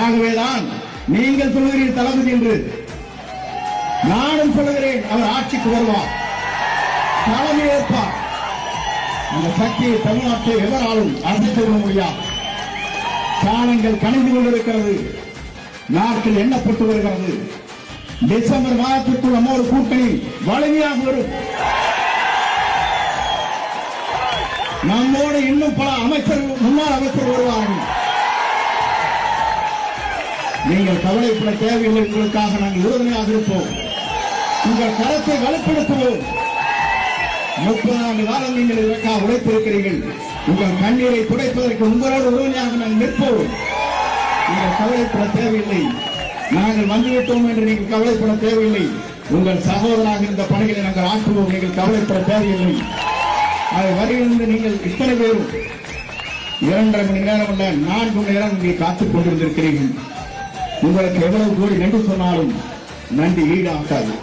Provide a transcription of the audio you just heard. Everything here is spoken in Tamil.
ஆகவேதான் நீங்கள் சொல்கிறீர்கள் தளபதி என்று, நானும் சொல்லுகிறேன் அவர் ஆட்சிக்கு வருவார், தலைமையேற்பார். அந்த சக்தியை தமிழ்நாட்டை எவராலும் அசைத்து விட முடியாது. காலங்கள் கணிந்து கொண்டிருக்கிறது, நாட்கள் எண்ணப்பட்டு வருகிறது. டிசம்பர் மாதத்திற்குள் நம்மோடு கூட்டணி வலிமையாக வரும். நம்மோடு இன்னும் பல அமைச்சர்கள், முன்னாள் அமைச்சர் வருவார்கள். நீங்கள் கவலைப்பட தேவையில்லை, உங்களுக்காக நாங்கள் உறுதுணையாக இருப்போம். உங்கள் கருத்தை வலுப்படுத்துவோம். 30 ஆண்டு காலம் நீங்கள் இதற்காக உழைத்திருக்கிறீர்கள். உங்கள் கண்ணீரை துடைப்பதற்கு உங்களோடு உறுதுணையாக நாங்கள் நிற்போம். நீங்கள் கவலைப்பட தேவையில்லை, நாங்கள் வந்துவிட்டோம் என்று நீங்கள் கவலைப்பட தேவையில்லை. உங்கள் சகோதராக இந்த பணிகளை நாங்கள் ஆற்றுவோம். நீங்கள் கவலைப்பட தேவையில்லை. அதை வருகின்ற நீங்கள் இத்தனை பேரும் 2.5 மணி நேரம் அல்ல 4 மணி நேரம் நீங்கள் காத்துக் கொண்டிருந்திருக்கிறீர்கள். உங்களுக்கு எவ்வளவு கோடி நன்றி சொன்னாலும் நன்றி ஈடாகாது.